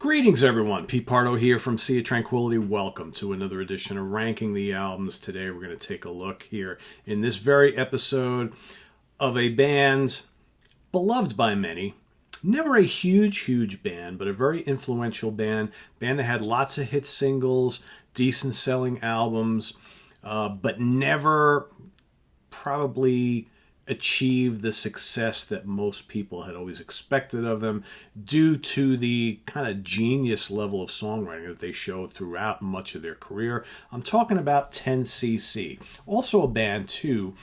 Greetings, everyone. Pete Pardo here from Sea of Tranquility. Welcome to another edition of Ranking the Albums. Today we're going to take a look here in this very episode of a band beloved by many. Never a huge band, but a very influential band. Band that had lots of hit singles, decent selling albums, but never probably achieved the success that most people had always expected of them due to the kind of genius level of songwriting that they showed throughout much of their career. I'm talking about 10cc. Also a band, too,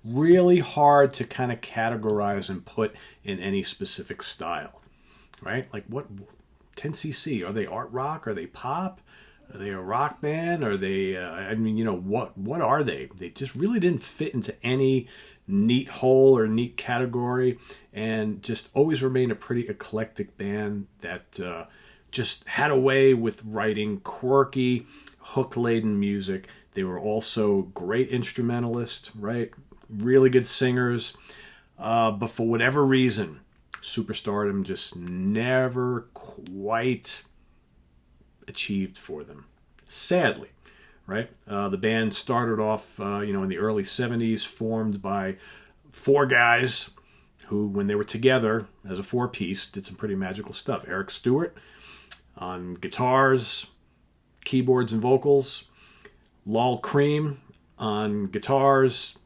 really hard to kind of categorize and put in any specific style, right? Like what 10cc, are they art rock? Are they pop? Are they a rock band? Are they, what are they? They just really didn't fit into any neat hole or neat category, and just always remained a pretty eclectic band that just had a way with writing quirky, hook-laden music. They were also great instrumentalists, right? Really good singers, but for whatever reason, superstardom just never quite achieved for them, sadly. Right, the band started off, in the early '70s, formed by four guys who, when they were together as a four-piece, did some pretty magical stuff. Eric Stewart on guitars, keyboards, and vocals. Lol Cream on guitars,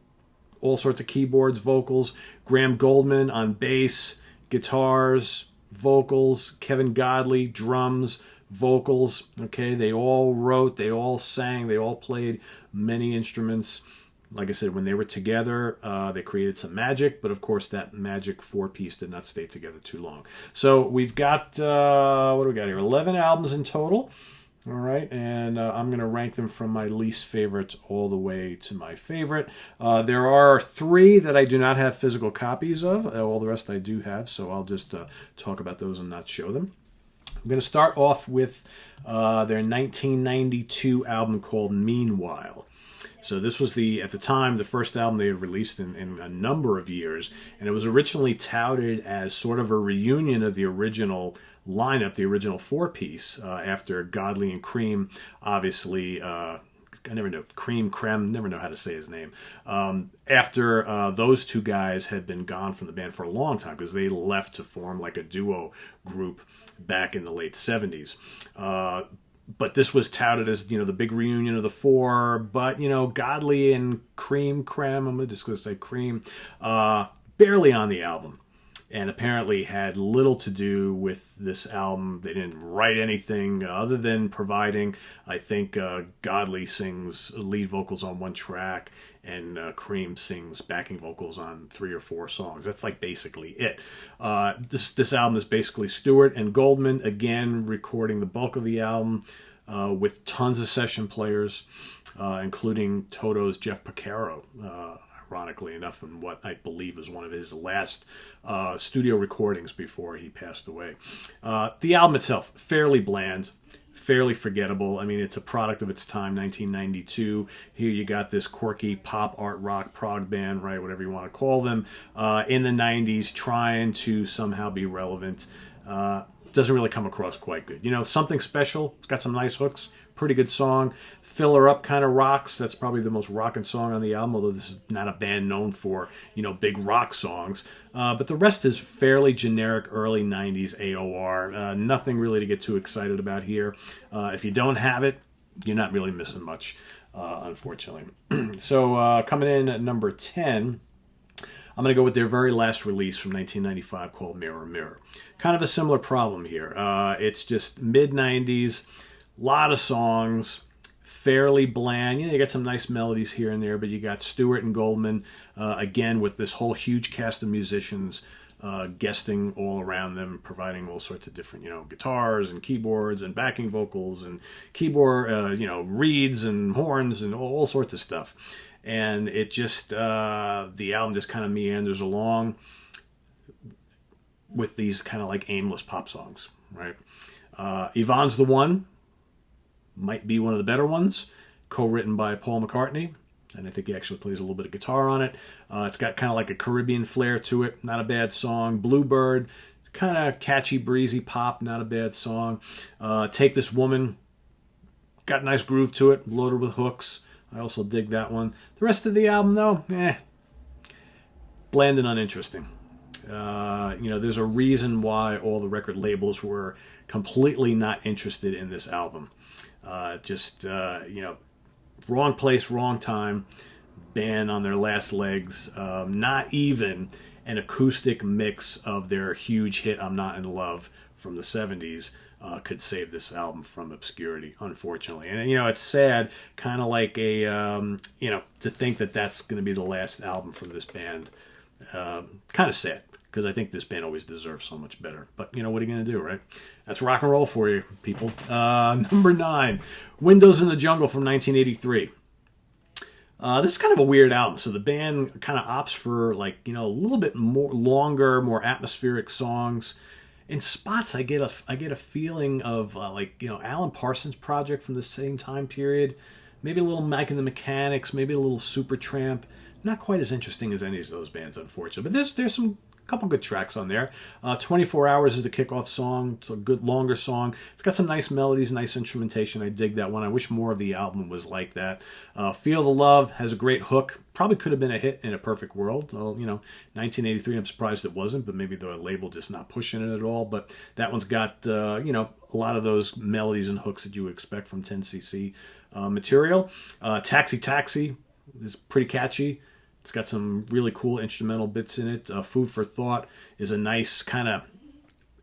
all sorts of keyboards, vocals. Graham Goldman on bass, guitars, vocals. Kevin Godley, drums, vocals. Okay, they all wrote, they all sang, they all played many instruments. Like I said, when they were together, they created some magic, but of course that magic four-piece did not stay together too long. So we've got, what do we got here? 11 albums in total. All right, and I'm going to rank them from my least favorites all the way to my favorite. There are three that I do not have physical copies of. All the rest I do have, so I'll just talk about those and not show them. I'm going to start off with their 1992 album called Meanwhile. So this was at the time, the first album they had released in a number of years, and it was originally touted as sort of a reunion of the original lineup, the original four-piece, after Godley and Cream, obviously, I never know, Creme, never know how to say his name, after those two guys had been gone from the band for a long time, because they left to form like a duo group back in the late 70s. But this was touted as, the big reunion of the four, but, Godley and Creme, I'm just going to say Cream, barely on the album. And apparently had little to do with this album. They didn't write anything other than providing, I think, Godley sings lead vocals on one track, and Cream sings backing vocals on 3 or 4 songs. That's like basically it. This album is basically Stewart and Goldman, again, recording the bulk of the album with tons of session players, including Toto's Jeff Porcaro, ironically enough, in what I believe is one of his last studio recordings before he passed away. The album itself, fairly bland, fairly forgettable. I mean, it's a product of its time, 1992. Here you got this quirky pop, art, rock, prog band, right, whatever you want to call them, in the 90s, trying to somehow be relevant. Doesn't really come across quite good. Something special. It's got some nice hooks. Pretty good song. Filler Up kind of rocks. That's probably the most rockin' song on the album, although this is not a band known for, big rock songs. But the rest is fairly generic early 90s AOR. Nothing really to get too excited about here. If you don't have it, you're not really missing much, unfortunately. So coming in at number 10, I'm going to go with their very last release from 1995 called Mirror Mirror. Kind of a similar problem here. It's just mid-90s, lot of songs, fairly bland. You got some nice melodies here and there, but you got Stewart and Goldman, again, with this whole huge cast of musicians guesting all around them, providing all sorts of different, guitars and keyboards and backing vocals and keyboard, reeds and horns and all sorts of stuff. And it just, the album just kind of meanders along with these kind of like aimless pop songs, right? Yvonne's the One might be one of the better ones, co-written by Paul McCartney. And I think he actually plays a little bit of guitar on it. It's got kind of like a Caribbean flair to it. Not a bad song. Bluebird, kind of catchy, breezy pop, not a bad song. Take This Woman, got a nice groove to it, loaded with hooks. I also dig that one. The rest of the album, though, bland and uninteresting. There's a reason why all the record labels were completely not interested in this album. Wrong place, wrong time. Band on their last legs. Not even an acoustic mix of their huge hit "I'm Not in Love" from the 70s could save this album from obscurity, unfortunately. And it's sad, kind of like to think that that's going to be the last album from this band. Kind of sad, because I think this band always deserves so much better. But what are you going to do, right? That's rock and roll for you, people. Number 9, Windows in the Jungle from 1983. This is kind of a weird album. So the band kind of opts for a little bit more longer, more atmospheric songs. In spots, I get a feeling of Alan Parsons' project from the same time period. Maybe a little Mike and the Mechanics, maybe a little Supertramp. Not quite as interesting as any of those bands, unfortunately. But there's some couple good tracks on there. 24 Hours is the kickoff song. It's a good longer song. It's got some nice melodies, nice instrumentation. I dig that one. I wish more of the album was like that. Feel the Love has a great hook. Probably could have been a hit in a perfect world. Well, 1983, I'm surprised it wasn't, but maybe the label just not pushing it at all. But that one's got, a lot of those melodies and hooks that you would expect from 10cc material. Taxi Taxi is pretty catchy. It's got some really cool instrumental bits in it. Food for Thought is a nice kind of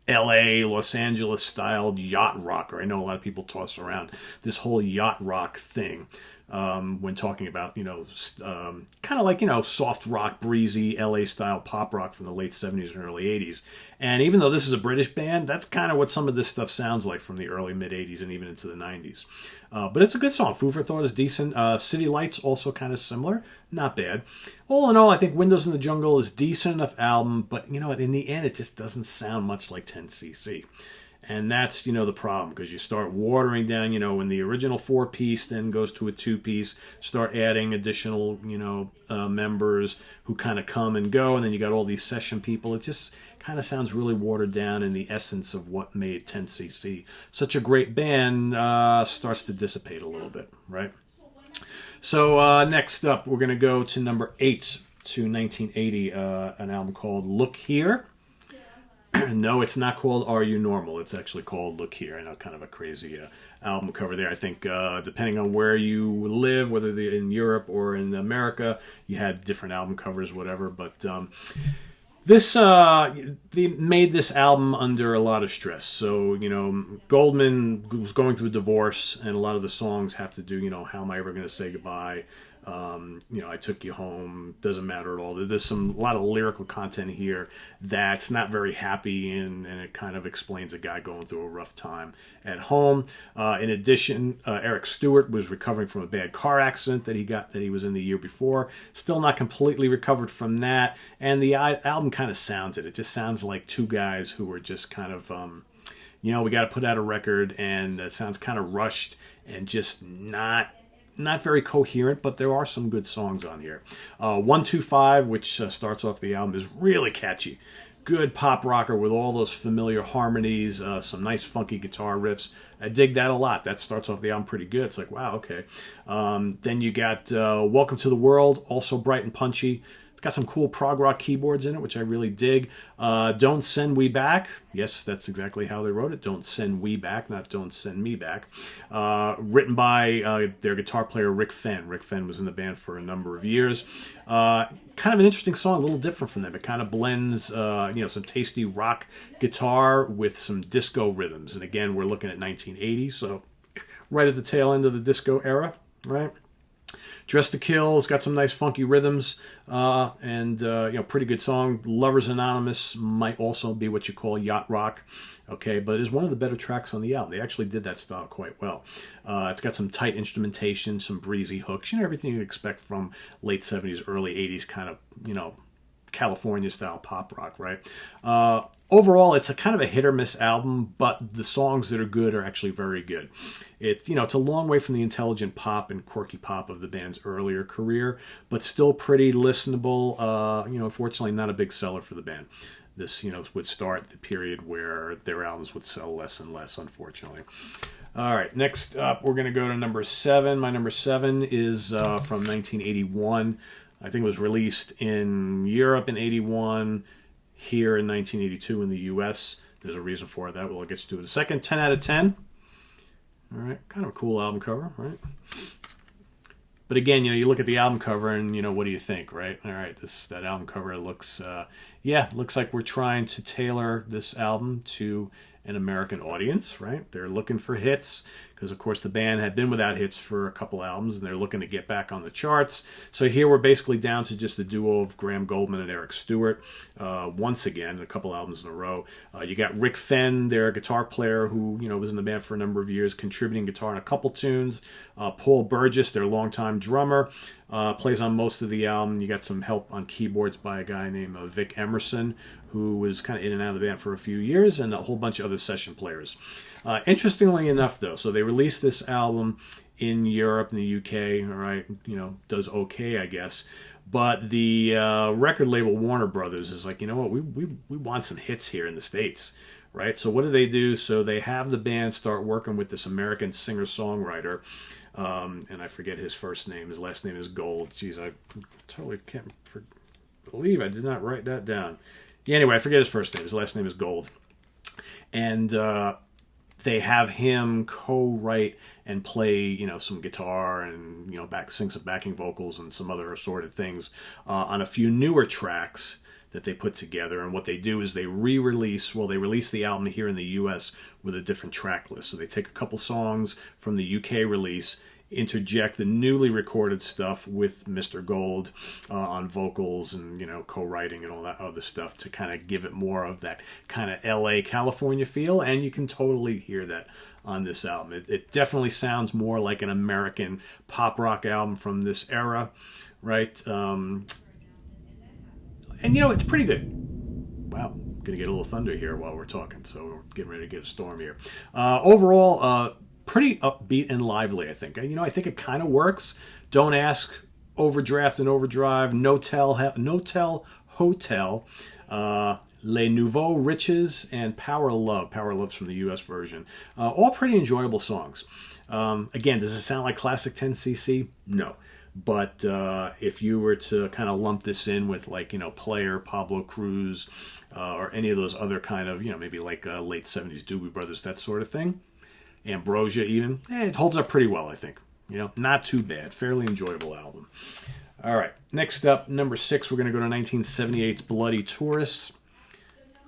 LA, Los Angeles styled yacht rocker. I know a lot of people toss around this whole yacht rock thing when talking about, kind of like, soft rock, breezy LA style pop rock from the late 70s and early 80s. And even though this is a British band, that's kind of what some of this stuff sounds like from the early mid 80s and even into the 90s. But it's a good song. Food for Thought is decent. City Lights, also kind of similar. Not bad. All in all, I think Windows in the Jungle is a decent enough album, but in the end, it just doesn't sound much like 10cc. And that's, the problem, because you start watering down, when the original 4-piece then goes to a 2-piece, start adding additional, members who kind of come and go, and then you got all these session people. It just kind of sounds really watered down, in the essence of what made 10cc such a great band starts to dissipate a little bit, right? So next up, we're going to go to number 8 to 1980, an album called Look Here. No, it's not called Are You Normal? It's actually called Look Here. I know, kind of a crazy album cover there. I think depending on where you live, whether they're in Europe or in America, you had different album covers, whatever. But they made this album under a lot of stress. So, Goldman was going through a divorce, and a lot of the songs have to do, how am I ever going to say goodbye? I took you home, doesn't matter at all. There's a lot of lyrical content here that's not very happy, and it kind of explains a guy going through a rough time at home. In addition, Eric Stewart was recovering from a bad car accident that he was in the year before. Still not completely recovered from that, and the album kind of sounds it. It just sounds like two guys who were just kind of, we got to put out a record, and it sounds kind of rushed and just not very coherent, but there are some good songs on here. 125, which starts off the album, is really catchy. Good pop rocker with all those familiar harmonies, some nice funky guitar riffs. I dig that a lot. That starts off the album pretty good. It's like, wow, okay. Then you got Welcome to the World, also bright and punchy. It's got some cool prog rock keyboards in it, which I really dig. Don't Send We Back. Yes, that's exactly how they wrote it. Don't Send We Back, not Don't Send Me Back. Written by their guitar player, Rick Fenn. Rick Fenn was in the band for a number of years. Kind of an interesting song, a little different from them. It kind of blends, some tasty rock guitar with some disco rhythms. And again, we're looking at 1980, so right at the tail end of the disco era, right? Dress to Kill, it's got some nice funky rhythms, and pretty good song. Lovers Anonymous might also be what you call yacht rock, okay, but it is one of the better tracks on the album. They actually did that style quite well. It's got some tight instrumentation, some breezy hooks, everything you'd expect from late 70s, early 80s kind of, California style pop rock, right? Overall, it's a kind of a hit or miss album, but the songs that are good are actually very good. It's a long way from the intelligent pop and quirky pop of the band's earlier career, but still pretty listenable. Unfortunately, not a big seller for the band. this, would start the period where their albums would sell less and less, unfortunately. All right, next up, we're going to go to number 7. My number 7 is from 1981. I think it was released in Europe in 81, here in 1982 in the U.S. There's a reason for that. We'll get to it in a second. 10 out of 10. All right, kind of a cool album cover, right? But again, you look at the album cover and, what do you think, right? All right, that album cover looks, looks like we're trying to tailor this album to an American audience, right? They're looking for hits because, of course, the band had been without hits for a couple albums, and they're looking to get back on the charts. So here we're basically down to just the duo of Graham Goldman and Eric Stewart once again, a couple albums in a row. You got Rick Fenn, their guitar player, who was in the band for a number of years, contributing guitar on a couple tunes. Paul Burgess, their longtime drummer, plays on most of the album. You got some help on keyboards by a guy named Vic Emerson, who was kind of in and out of the band for a few years, and a whole bunch of other session players. Interestingly enough, though, so they released this album in Europe and the UK, all right, does okay, I guess. But the record label Warner Brothers is like, what, we want some hits here in the States, right? So what do? So they have the band start working with this American singer-songwriter, and I forget his first name. His last name is Gold. Geez, I totally can't believe I did not write that down. Yeah, anyway, I forget his first name. His last name is Gold. And they have him co-write and play, some guitar and, sing some backing vocals and some other assorted things on a few newer tracks that they put together. And what they do is they release the album here in the U.S. with a different track list. So they take a couple songs from the UK release, interject the newly recorded stuff with Mr. Gold on vocals and, co-writing and all that other stuff to kind of give it more of that kind of LA, California feel. And you can totally hear that on this album. It definitely sounds more like an American pop rock album from this era, right? And, it's pretty good. Wow. Going to get a little thunder here while we're talking. So we're getting ready to get a storm here. Overall, pretty upbeat and lively, I think. I think it kind of works. Don't Ask, Overdraft and Overdrive, No Tell Hotel, Les Nouveaux Riches, and Power Love. Power Love's from the U.S. version. All pretty enjoyable songs. Again, does it sound like classic 10cc? No. But if you were to kind of lump this in with Player, Pablo Cruz, or any of those other kind of, maybe like late 70s Doobie Brothers, that sort of thing, Ambrosia even, it holds up pretty well, I think. Not too bad. Fairly enjoyable album. All right, next up, number 6, we're going to go to 1978's Bloody Tourists.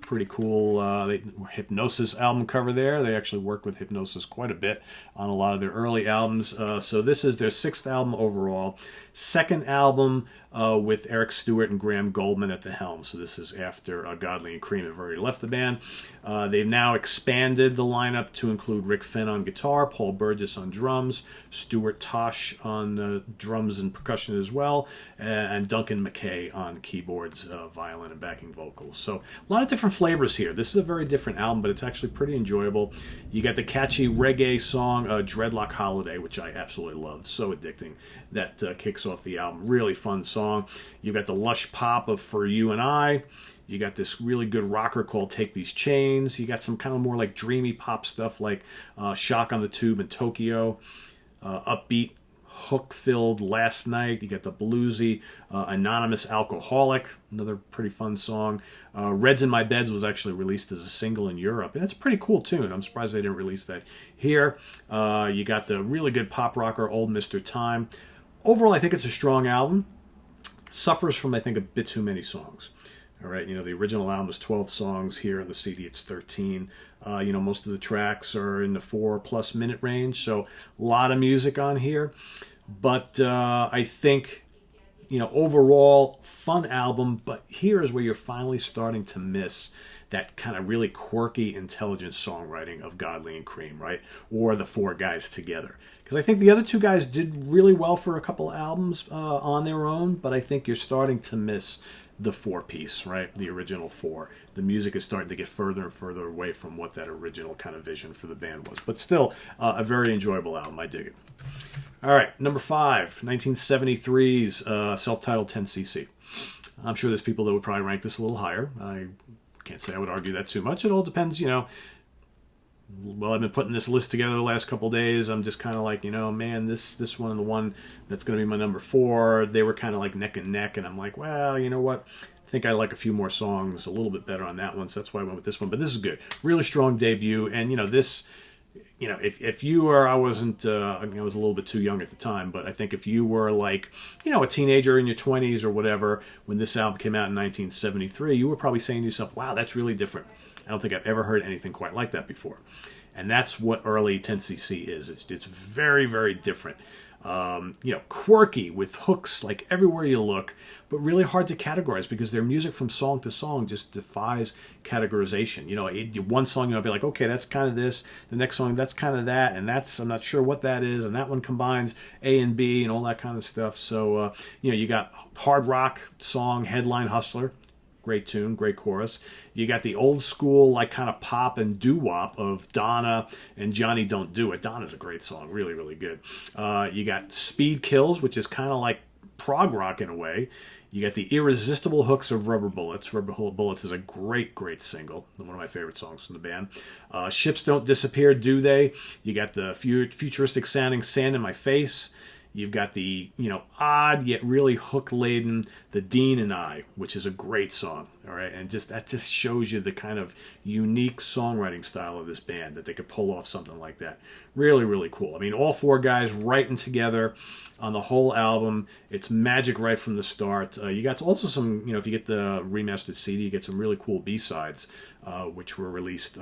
Pretty cool Hypnosis album cover there. They actually worked with Hypnosis quite a bit on a lot of their early albums. So this is their 6th album overall. 2nd album with Eric Stewart and Graham Goldman at the helm. So this is after Godley and Cream have already left the band. They've now expanded the lineup to include Rick Fenn on guitar, Paul Burgess on drums, Stuart Tosh on drums and percussion as well, and Duncan McKay on keyboards, violin, and backing vocals. So a lot of different flavors here. This is a very different album, but it's actually pretty enjoyable. You got the catchy reggae song Dreadlock Holiday, which I absolutely love. So addicting. That kicks off the album. Really fun song. You got the lush pop of For You and I. You got this really good rocker called Take These Chains. You got some kind of more like dreamy pop stuff like Shock on the Tube and Tokyo. Upbeat, hook-filled Last Night. You got the bluesy Anonymous Alcoholic, another pretty fun song. Reds in My Beds was actually released as a single in Europe, and it's a pretty cool tune. I'm surprised they didn't release that here. You got the really good pop rocker Old Mr. Time. Overall, I think it's a strong album. Suffers from, I think, a bit too many songs. All right, the original album was 12 songs. Here on the CD, it's 13. Most of the tracks are in the 4+ minute range, so a lot of music on here. But I think, overall, fun album. But here is where you're finally starting to miss that kind of really quirky, intelligent songwriting of Godley and Cream, right? Or the 4 guys together. Because I think the other 2 guys did really well for a couple albums on their own, but I think you're starting to miss the 4-piece, right? The original 4. The music is starting to get further and further away from what that original kind of vision for the band was. But still, a very enjoyable album. I dig it. All right, number 5, 1973's self-titled 10cc. I'm sure there's people that would probably rank this a little higher. I Can't say I would argue that too much. It all depends, well, I've been putting this list together the last couple of days. I'm just kind of like, man, this one and the one that's going to be my number 4, they were kind of like neck and neck. And I'm like, well, you know what? I think I like a few more songs a little bit better on that one. So that's why I went with this one. But this is good. Really strong debut. And, this, if you were, I wasn't, I was a little bit too young at the time. But I think if you were like, a teenager in your 20s or whatever, when this album came out in 1973, you were probably saying to yourself, wow, that's really different. I don't think I've ever heard anything quite like that before. And that's what early 10cc is. It's very, very different. Quirky with hooks like everywhere you look, but really hard to categorize because their music from song to song just defies categorization. One song you'll be like, okay, that's kind of this. The next song, that's kind of that. And I'm not sure what that is. And that one combines A and B and all that kind of stuff. So, you got hard rock song, Headline Hustler. Great tune, great chorus. You got the old school, like kind of pop and doo-wop of Donna and Johnny Don't Do It. Donna's a great song, really, really good. You got Speed Kills, which is kind of like prog rock in a way. You got the irresistible hooks of Rubber Bullets. Rubber Bullets is a great, great single. One of my favorite songs from the band. Ships Don't Disappear, Do They? You got the futuristic sounding Sand in My Face. You've got the, odd yet really hook-laden The Dean and I, which is a great song, all right? And that just shows you the kind of unique songwriting style of this band, that they could pull off something like that. Really, really cool. I mean, all 4 guys writing together on the whole album. It's magic right from the start. You got also some, if you get the remastered CD, you get some really cool B-sides, which were released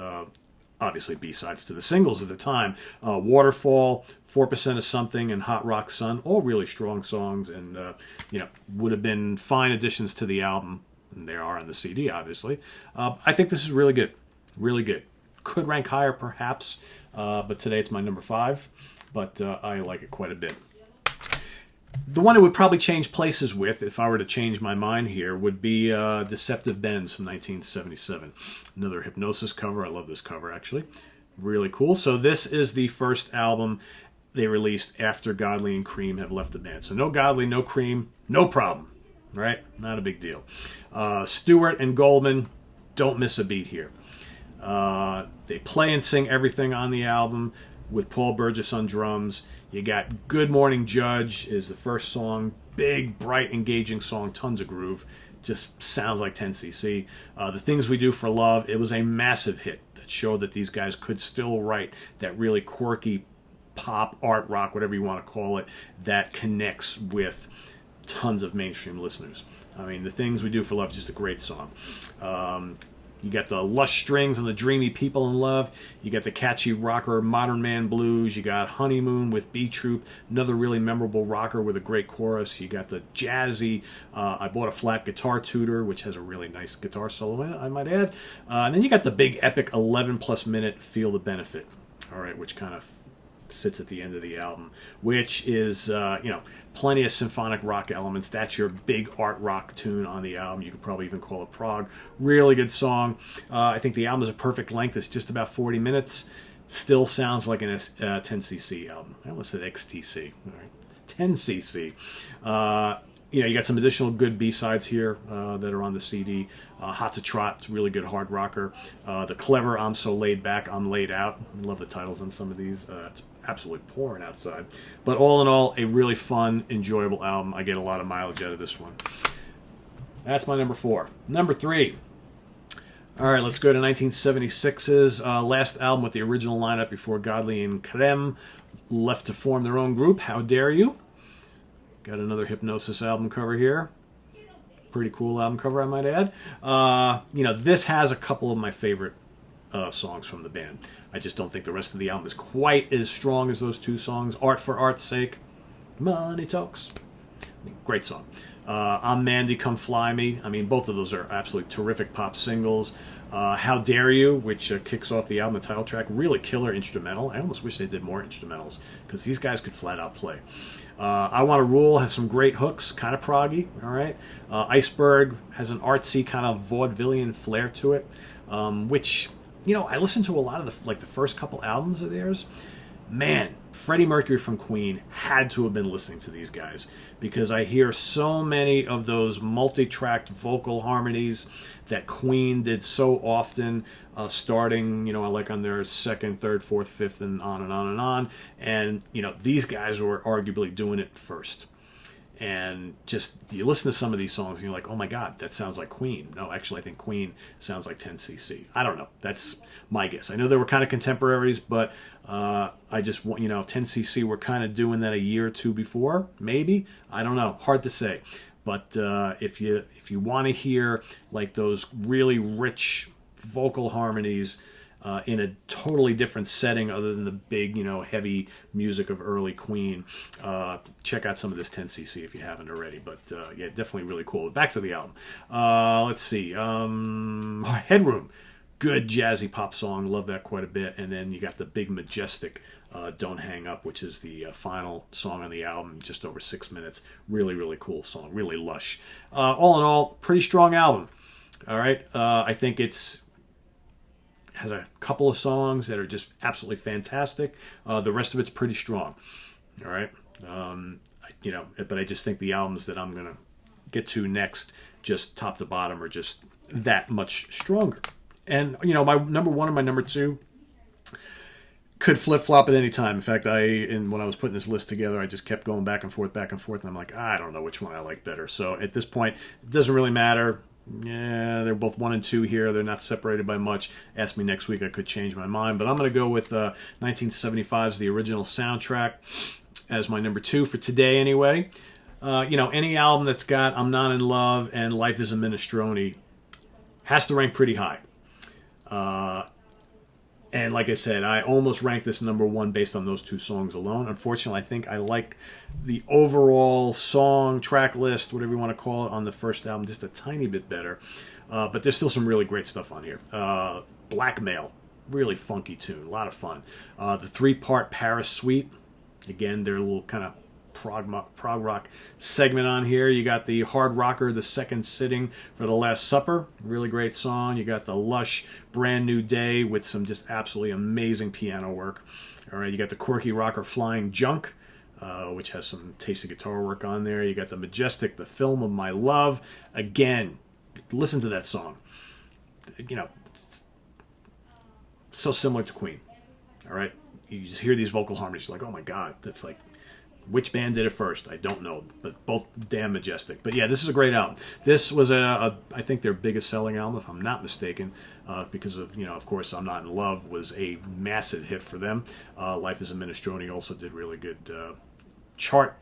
obviously B-sides to the singles at the time. Waterfall, 4% of Something, and Hot Rock Sun, all really strong songs and, would have been fine additions to the album. And they are on the CD, obviously. I think this is really good. Really good. Could rank higher, perhaps, but today it's my number 5. But I like it quite a bit. The one I would probably change places with, if I were to change my mind here, would be Deceptive Bends from 1977. Another Hypnosis cover. I love this cover, actually. Really cool. So this is the first album they released after Godley and Cream have left the band. So no Godley, no Cream, no problem. Right? Not a big deal. Stewart and Goldman, don't miss a beat here. They play and sing everything on the album with Paul Burgess on drums. You got Good Morning Judge is the first song. Big, bright, engaging song. Tons of groove. Just sounds like 10cc. The Things We Do for Love, it was a massive hit that showed that these guys could still write that really quirky pop, art rock, whatever you want to call it, that connects with tons of mainstream listeners. I mean, The Things We Do for Love is just a great song. You got the lush strings and the dreamy People in Love. You got the catchy rocker Modern Man Blues. You got Honeymoon with B Troop, another really memorable rocker with a great chorus. You got the jazzy I Bought a Flat Guitar Tutor, which has a really nice guitar solo in it, I might add. And then you got the big epic 11-plus minute Feel the Benefit, all right, which kind of sits at the end of the album, which is, plenty of symphonic rock elements. That's your big art rock tune on the album. You could probably even call it prog. Really good song. I think the album is a perfect length. It's just about 40 minutes. Still sounds like an 10cc album. I almost said XTC. All right. 10cc. You got some additional good B-sides here that are on the CD. Hot to Trot, it's a really good hard rocker. The clever I'm So Laid Back, I'm Laid Out. I love the titles on some of these. It's absolutely pouring outside. But all in all, a really fun, enjoyable album. I get a lot of mileage out of this one. That's my number 4. Number 3. All right, let's go to 1976's last album with the original lineup before Godley and Creme left to form their own group, How Dare You. Got another Hypnosis album cover here. Pretty cool album cover, I might add. This has a couple of my favorite songs from the band. I just don't think the rest of the album is quite as strong as those 2 songs. Art for Art's Sake, Money Talks. Great song. I'm Mandy, Come Fly Me. I mean, both of those are absolutely terrific pop singles. How Dare You, which kicks off the album, the title track, really killer instrumental. I almost wish they did more instrumentals because these guys could flat out play. I Want to Rule has some great hooks, kind of proggy, all right? Iceberg has an artsy kind of vaudevillian flair to it, which, I listened to a lot of the first couple albums of theirs. man, Freddie Mercury from Queen had to have been listening to these guys, because I hear so many of those multi-tracked vocal harmonies that Queen did so often, starting, like on their second, third, fourth, fifth, and on and on and on. And, these guys were arguably doing it first. And just, you listen to some of these songs and you're like, oh my God, that sounds like Queen. No, actually, I think Queen sounds like 10cc. I don't know. That's my guess. I know they were kind of contemporaries, but I just want, 10cc were kind of doing that a year or two before, maybe. I don't know. Hard to say. But if you want to hear like those really rich vocal harmonies in a totally different setting other than the big, heavy music of early Queen, check out some of this 10cc if you haven't already. But yeah, definitely really cool. Back to the album. Let's see. Headroom. Good jazzy pop song. Love that quite a bit. And then you got the big majestic Don't Hang Up, which is the final song on the album, just over 6 minutes. Really, really cool song. Really lush. All in all, pretty strong album. All right. I think has a couple of songs that are just absolutely fantastic. The rest of it's pretty strong. All right. But I just think the albums that I'm going to get to next, just top to bottom, are just that much stronger. And, my number one and my number two could flip-flop at any time. In fact, when I was putting this list together, I just kept going back and forth, and I'm like, I don't know which one I like better. So at this point, it doesn't really matter. Yeah, they're both 1 and 2 here. They're not separated by much. Ask me next week, I could change my mind. But I'm going to go with 1975's The Original Soundtrack as my number 2 for today anyway. Any album that's got I'm Not in Love and Life is a Minestrone has to rank pretty high. And like I said, I almost ranked this number 1 based on those 2 songs alone. Unfortunately, I think I like the overall song, track list, whatever you want to call it, on the first album just a tiny bit better. But there's still some really great stuff on here. Blackmail, really funky tune, a lot of fun. The 3-part Paris Suite, again, they're a little kind of prog rock segment on here. You got the hard rocker, The Second Sitting for the Last Supper, really great song. You got the lush Brand New Day with some just absolutely amazing piano work. All right, you got the quirky rocker Flying Junk, which has some tasty guitar work on there. You got the majestic The Film of My Love. Again, listen to that song. So similar to Queen. All right, you just hear these vocal harmonies, you're like, oh my God, that's like, which band did it first? I don't know, but both damn majestic. But yeah, this is a great album. This was I think their biggest selling album, if I'm not mistaken, because of course, I'm Not in Love was a massive hit for them. Life is a Minestrone also did really good chart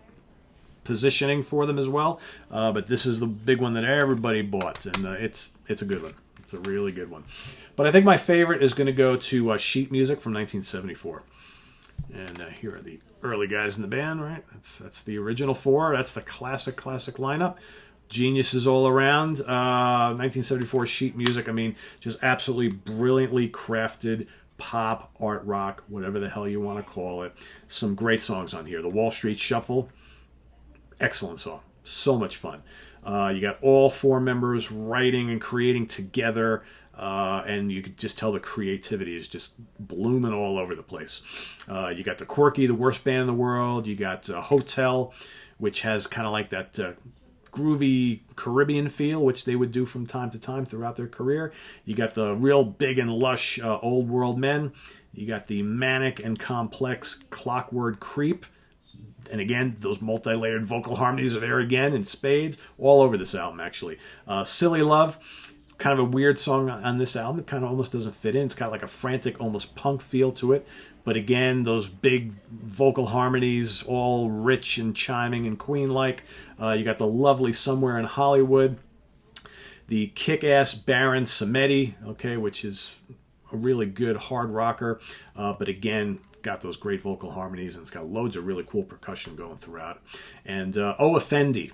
positioning for them as well. But this is the big one that everybody bought, and it's a good one. It's a really good one. But I think my favorite is going to go to Sheet Music from 1974. And here are the early guys in the band, right? That's the original 4. That's the classic lineup. Geniuses all around. 1974 Sheet Music, just absolutely brilliantly crafted pop, art rock, whatever the hell you want to call it. Some great songs on here. The Wall Street Shuffle, excellent song. So much fun. You got all 4 members writing and creating together. And you could just tell the creativity is just blooming all over the place. You got the Quirky, the worst band in the world. You got Hotel, which has kind of like that groovy Caribbean feel, which they would do from time to time throughout their career. You got the real big and lush Old World Men. You got the manic and complex Clockwork Creep. And again, those multi-layered vocal harmonies are there again in spades, all over this album, actually. Silly Love, kind of a weird song on this album. It kind of almost doesn't fit in. It's got like a frantic, almost punk feel to it. But again, those big vocal harmonies, all rich and chiming and Queen-like. You got the lovely Somewhere in Hollywood. The kick-ass Baron Samedi, okay, which is a really good hard rocker. But again, got those great vocal harmonies, and it's got loads of really cool percussion going throughout. And Oh Effendi,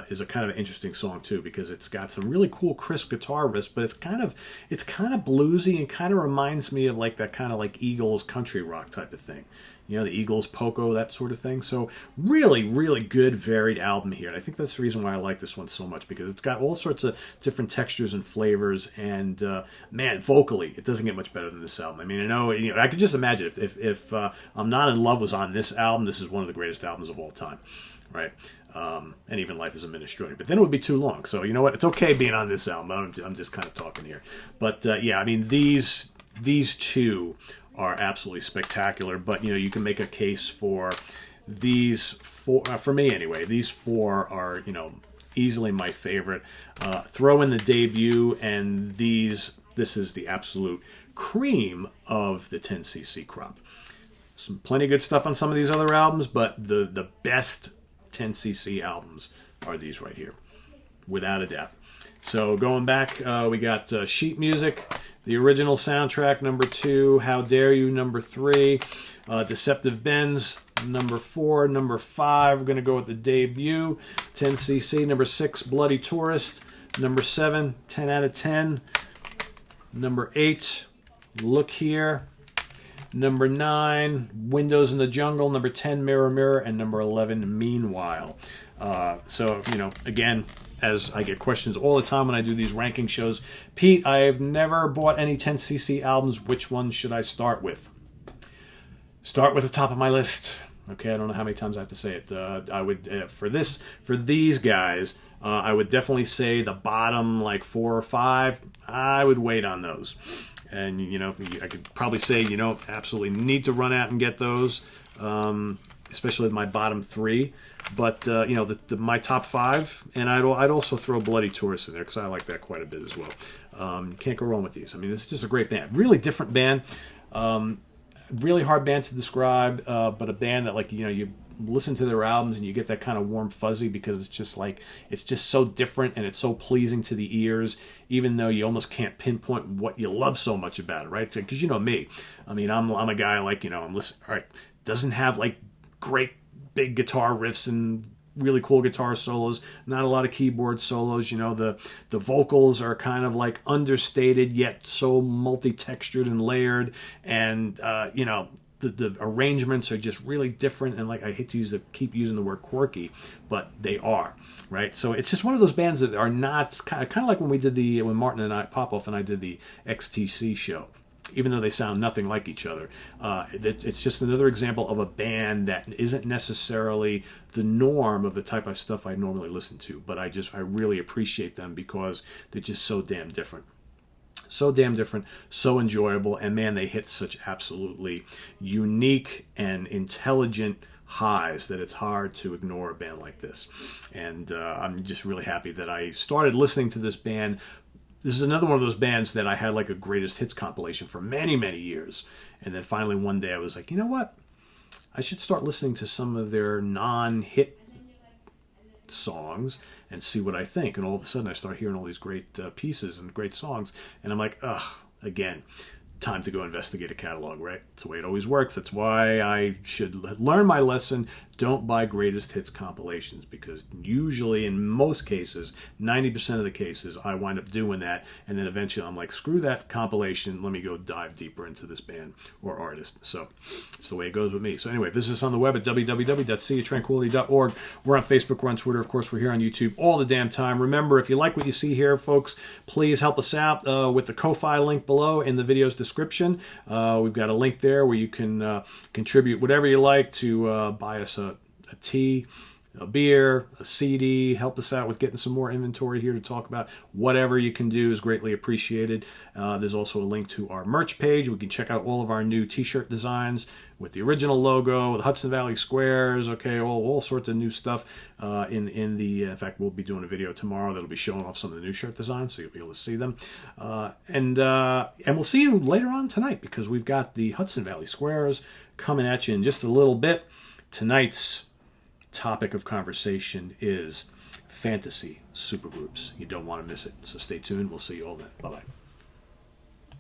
is a kind of interesting song too, because it's got some really cool crisp guitar riffs, but it's kind of bluesy and kind of reminds me of like that kind of like Eagles country rock type of thing. You know, the Eagles, Poco, that sort of thing. So really, really good, varied album here. And I think that's the reason why I like this one so much, because it's got all sorts of different textures and flavors. And, man, vocally, it doesn't get much better than this album. I mean, I know, I could just imagine if I'm Not in Love was on this album, this is one of the greatest albums of all time, right? And even Life is a Minestrone. But then it would be too long. So, you know what? It's okay being on this album. I'm just kind of talking here. But, yeah, I mean, these two are absolutely spectacular, but you can make a case for these four. For me, anyway, these four are easily my favorite. Throw in the debut, and this is the absolute cream of the 10cc crop. Some plenty of good stuff on some of these other albums, but the best 10cc albums are these right here, without a doubt. So going back, we got sheet music. The original soundtrack, number 2. How Dare You, number 3. Deceptive Bends, number 4. Number 5, we're going to go with the debut. 10cc, number 6. Bloody Tourist. Number 7, 10 out of 10. Number 8, Look Here. Number 9, Windows in the Jungle. Number 10, Mirror Mirror. And number 11, Meanwhile. So, again, as I get questions all the time when I do these ranking shows, Pete, I've never bought any 10cc albums. Which one should I start with? Start with the top of my list. Okay, I don't know how many times I have to say it. I would for these guys, I would definitely say the bottom like 4 or 5. I would wait on those, and I could probably say absolutely need to run out and get those. Especially with my bottom 3, but my top 5, and I'd also throw Bloody Tourist in there because I like that quite a bit as well. Can't go wrong with these. I mean, it's just a great band, really different band, really hard band to describe, but a band that you listen to their albums and you get that kind of warm fuzzy because it's just so different and it's so pleasing to the ears, even though you almost can't pinpoint what you love so much about it, right? Because me, I mean, I'm a guy I'm listening. All right, doesn't have great big guitar riffs and really cool guitar solos, not a lot of keyboard solos. The vocals are kind of understated yet so multi-textured and layered, and the arrangements are just really different, and I hate to keep using the word quirky, but they are, right? So it's just one of those bands that are not kind of like when when Martin and Popoff and I did the XTC show. Even though they sound nothing like each other, it's just another example of a band that isn't necessarily the norm of the type of stuff I normally listen to. But I really appreciate them because they're just so damn different. So damn different, so enjoyable, and man, they hit such absolutely unique and intelligent highs that it's hard to ignore a band like this. And I'm just really happy that I started listening to this band. This is another one of those bands that I had a greatest hits compilation for many, many years. And then finally one day I was like, you know what? I should start listening to some of their non-hit songs and see what I think. And all of a sudden I start hearing all these great pieces and great songs. And I'm like, again, time to go investigate a catalog, right? That's the way it always works. That's why I should learn my lesson. Don't buy greatest hits compilations, because usually, in most cases, 90% of the cases, I wind up doing that, and then eventually I'm like, screw that compilation, let me go dive deeper into this band or artist. So it's the way it goes with me. So anyway, visit us on the web at www.seaoftranquility.org. We're on Facebook, we're on Twitter, of course, we're here on YouTube all the damn time. Remember, if you like what you see here, folks, please help us out with the Ko-Fi link below in the video's description. We've got a link there where you can contribute whatever you like to buy us a tea, a beer, a CD, help us out with getting some more inventory here to talk about. Whatever you can do is greatly appreciated. There's also a link to our merch page. We can check out all of our new t-shirt designs with the original logo, with Hudson Valley squares, okay, all sorts of new stuff. In fact, we'll be doing a video tomorrow that'll be showing off some of the new shirt designs, so you'll be able to see them. And we'll see you later on tonight, because we've got the Hudson Valley squares coming at you in just a little bit. Tonight's topic of conversation is fantasy supergroups. You don't want to miss it. So stay tuned. We'll see you all then. Bye-bye.